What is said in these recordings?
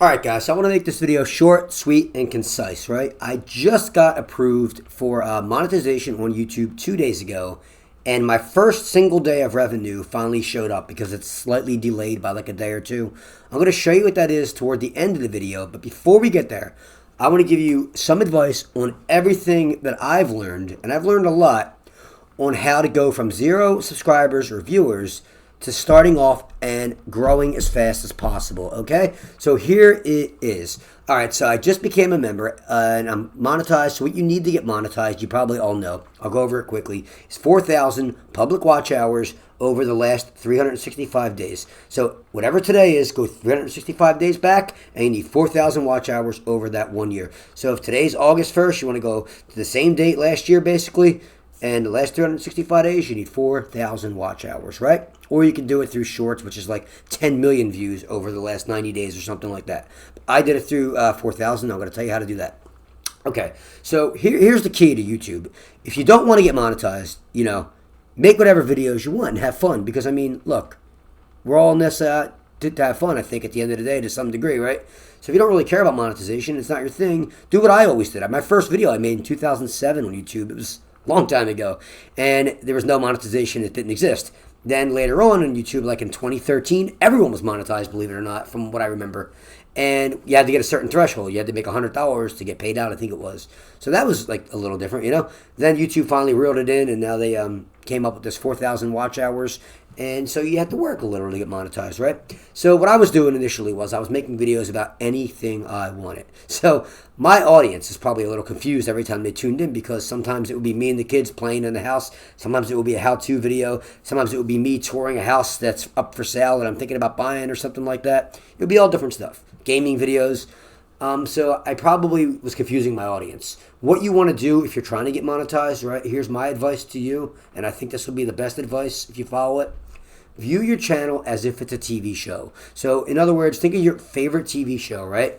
Alright guys, so I want to make this video short, sweet, and concise, right? I just got approved for monetization on YouTube 2 days ago, and my first single day of revenue finally showed up because it's slightly delayed by like a day or two. I'm going to show you what that is toward the end of the video, but before we get there, I want to give you some advice on everything that I've learned, and I've learned a lot, on how to go from 0 subscribers or viewers to starting off and growing as fast as possible, okay? So here it is. All right, so I just became a member, and I'm monetized. So what you need to get monetized, you probably all know. I'll go over it quickly. It's 4,000 public watch hours over the last 365 days. So whatever today is, go 365 days back, and you need 4,000 watch hours over that 1 year. So if today's August 1st, you want to go to the same date last year, basically, and the last 365 days, you need 4,000 watch hours, right? Or you can do it through shorts, which is like 10 million views over the last 90 days or something like that. I did it through 4,000. I'm going to tell you how to do that. Okay, so here's the key to YouTube. If you don't want to get monetized, make whatever videos you want and have fun. Because, I mean, look, we're all in this to have fun, I think, at the end of the day, to some degree, right? So if you don't really care about monetization, it's not your thing, do what I always did. My first video I made in 2007 on YouTube, it was long time ago, and there was no monetization. It didn't exist. Then later on YouTube, like in 2013, everyone was monetized, believe it or not, from what I remember. And you had to get a certain threshold. You had to make $100 to get paid out, I think it was. So that was like a little different, Then YouTube finally reeled it in, and now they came up with this 4,000 watch hours. And so you had to work a little to get monetized, right? So what I was doing initially was I was making videos about anything I wanted. So my audience is probably a little confused every time they tuned in, because sometimes it would be me and the kids playing in the house. Sometimes it would be a how-to video. Sometimes it would be me touring a house that's up for sale that I'm thinking about buying or something like that. It would be all different stuff. Gaming videos. So I probably was confusing my audience. What you want to do if you're trying to get monetized, right? Here's my advice to you, and I think this will be the best advice if you follow it. View your channel as if it's a TV show. So in other words, think of your favorite TV show, right?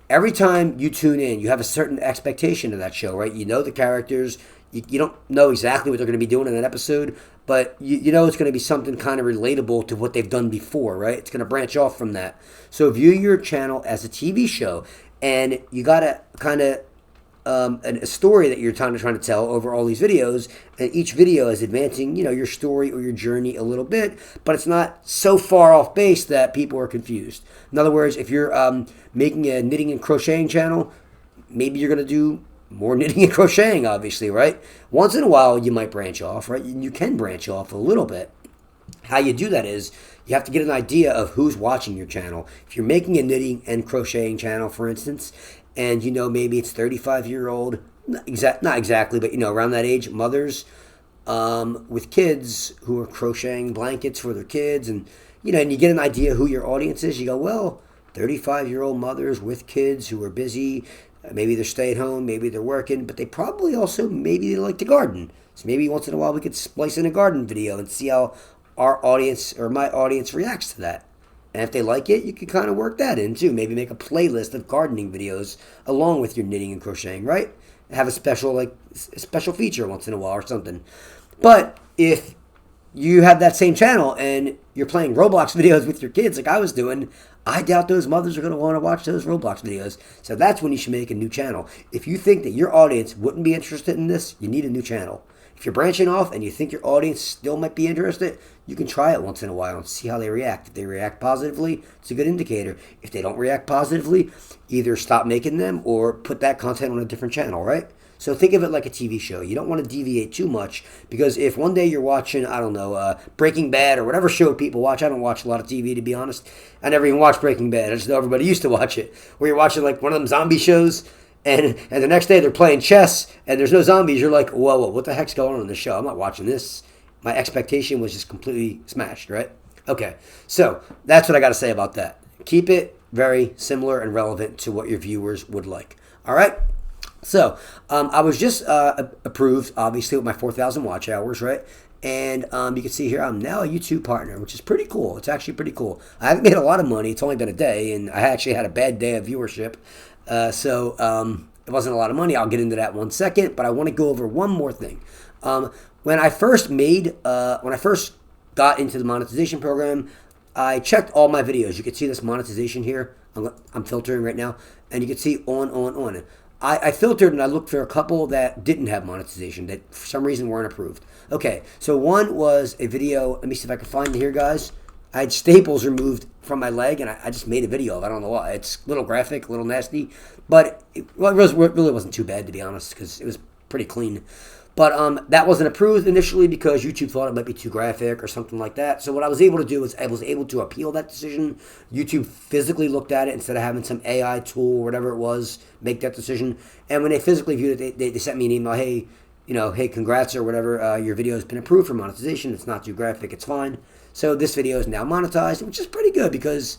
Every time you tune in, you have a certain expectation of that show, right? You know the characters. You don't know exactly what they're going to be doing in that episode, but you know it's going to be something kind of relatable to what they've done before, right? It's going to branch off from that. So view your channel as a TV show, and you got to kind of a story that you're trying to tell over all these videos, and each video is advancing, your story or your journey a little bit, but it's not so far off base that people are confused. In other words, if you're making a knitting and crocheting channel, maybe you're going to do more knitting and crocheting, obviously, right? Once in a while, you might branch off, right? You can branch off a little bit. How you do that is you have to get an idea of who's watching your channel. If you're making a knitting and crocheting channel, for instance, and maybe it's 35-year-old, not exactly, but around that age, mothers with kids who are crocheting blankets for their kids, and and you get an idea who your audience is. You go, well, 35-year-old mothers with kids who are busy. Maybe they're stay at home, maybe they're working, but they probably also maybe they like to garden. So maybe once in a while we could splice in a garden video and see how our audience or my audience reacts to that. And if they like it, you can kind of work that in too. Maybe make a playlist of gardening videos along with your knitting and crocheting, right? Have a special feature once in a while or something. But if you have that same channel and you're playing Roblox videos with your kids like I was doing, I doubt those mothers are going to want to watch those Roblox videos. So that's when you should make a new channel. If you think that your audience wouldn't be interested in this, you need a new channel. If you're branching off and you think your audience still might be interested, you can try it once in a while and see how they react. If they react positively, it's a good indicator. If they don't react positively, either stop making them or put that content on a different channel, right? So think of it like a TV show. You don't want to deviate too much, because if one day you're watching, I don't know, Breaking Bad or whatever show people watch. I don't watch a lot of TV, to be honest. I never even watched Breaking Bad. I just know everybody used to watch it. Where you're watching like one of them zombie shows, and the next day they're playing chess and there's no zombies. You're like, whoa, what the heck's going on in this show? I'm not watching this. My expectation was just completely smashed, right? Okay, so that's what I got to say about that. Keep it very similar and relevant to what your viewers would like. All right? So I was just approved, obviously, with my 4,000 watch hours, right? And you can see here I'm now a YouTube partner, which is pretty cool. It's actually pretty cool. I haven't made a lot of money. It's only been a day, and I actually had a bad day of viewership. So it wasn't a lot of money. I'll get into that in 1 second, but I want to go over one more thing. When I first got into the monetization program, I checked all my videos. You can see this monetization here. I'm filtering right now, and you can see on. I filtered and I looked for a couple that didn't have monetization, that for some reason weren't approved. Okay, so one was a video. Let me see if I can find it here, guys. I had staples removed from my leg, and I just made a video of it. I don't know why. It's a little graphic, a little nasty, but it really wasn't too bad, to be honest, because it was pretty clean. But that wasn't approved initially because YouTube thought it might be too graphic or something like that. So what I was able to do is I was able to appeal that decision. YouTube physically looked at it instead of having some AI tool or whatever it was make that decision. And when they physically viewed it, they sent me an email, hey, hey, congrats or whatever. Your video has been approved for monetization. It's not too graphic. It's fine. So this video is now monetized, which is pretty good because,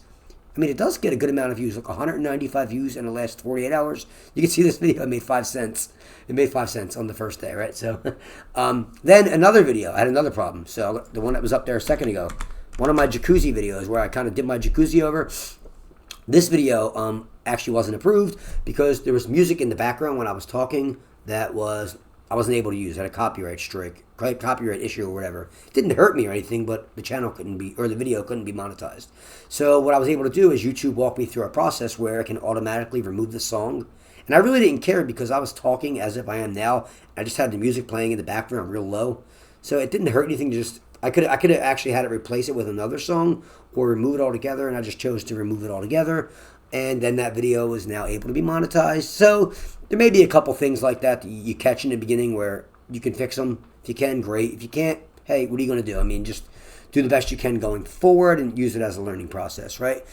I mean, it does get a good amount of views, like 195 views in the last 48 hours. You can see this video made 5 cents. It made 5 cents on the first day, right? So then another video, I had another problem. So the one that was up there a second ago, one of my jacuzzi videos where I kind of did my jacuzzi over. This video actually wasn't approved because there was music in the background when I was talking that I wasn't able to use. I had a copyright strike, copyright issue or whatever. It didn't hurt me or anything, but the channel couldn't be, or the video couldn't be monetized. So what I was able to do is YouTube walked me through a process where I can automatically remove the song. And I really didn't care because I was talking as if I am now. I just had the music playing in the background real low. So it didn't hurt anything. I could have actually had it replace it with another song or remove it altogether, and I just chose to remove it altogether. And then that video is now able to be monetized. So there may be a couple things like that you catch in the beginning where you can fix them. If you can, great. If you can't, hey, what are you going to do? I mean, just do the best you can going forward and use it as a learning process, right?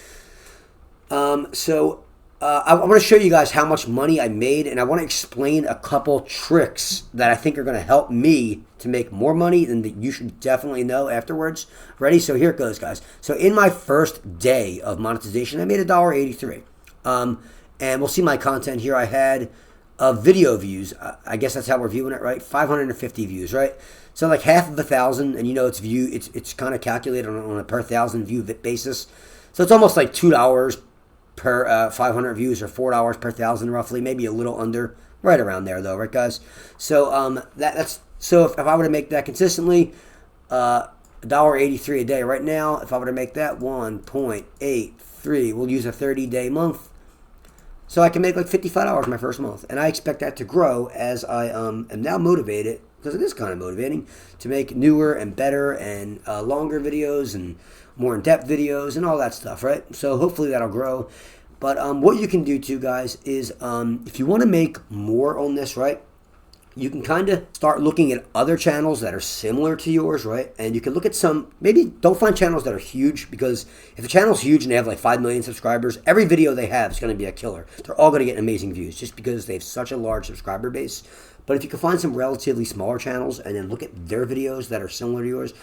I want to show you guys how much money I made, and I want to explain a couple tricks that I think are going to help me to make more money than that you should definitely know afterwards. Ready? So here it goes, guys. So in my first day of monetization, I made $1.83. And we'll see my content here. I had video views. I guess that's how we're viewing it, right? 550 views, right? So like half of 1,000, and it's kind of calculated on a per 1,000 view basis. So it's almost like $2 per 500 views or $4 per 1,000 roughly, maybe a little under, right around there though, right guys? So that's so if I were to make that consistently, $1.83 a day right now, if I were to make that 1.83, we'll use a 30-day month. So I can make like $55 my first month, and I expect that to grow as I am now motivated, because it is kind of motivating, to make newer and better and longer videos and more in-depth videos and all that stuff, right? So hopefully that'll grow. But what you can do too, guys, is if you want to make more on this, right, you can kind of start looking at other channels that are similar to yours, right? And you can look at some, maybe don't find channels that are huge, because if the channel's huge and they have like 5 million subscribers, every video they have is going to be a killer. They're all going to get amazing views just because they have such a large subscriber base. But if you can find some relatively smaller channels and then look at their videos that are similar to yours,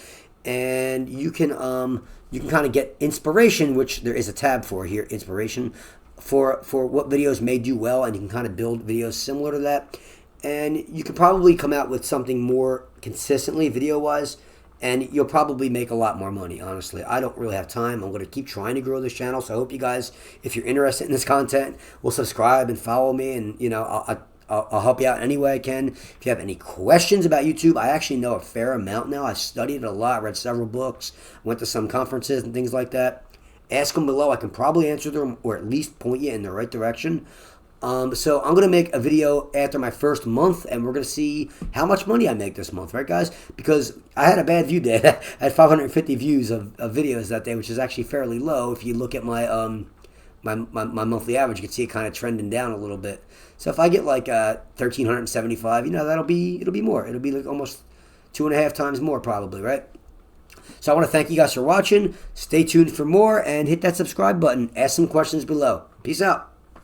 and you can kind of get inspiration, which there is a tab for here, inspiration, for what videos may do well, and you can kind of build videos similar to that. And you can probably come out with something more consistently video-wise, and you'll probably make a lot more money, honestly. I don't really have time. I'm going to keep trying to grow this channel, so I hope you guys, if you're interested in this content, will subscribe and follow me, and, I'll help you out any way I can. If you have any questions about YouTube, I actually know a fair amount now. I studied it a lot, read several books, went to some conferences and things like that. Ask them below. I can probably answer them or at least point you in the right direction. So I'm going to make a video after my first month, and we're going to see how much money I make this month, right, guys? Because I had a bad view day. I had 550 views of videos that day, which is actually fairly low. If you look at my my monthly average, you can see it kind of trending down a little bit. So if I get like 1,375, it'll be more. It'll be like almost 2.5 times more probably, right? So I want to thank you guys for watching. Stay tuned for more and hit that subscribe button. Ask some questions below. Peace out.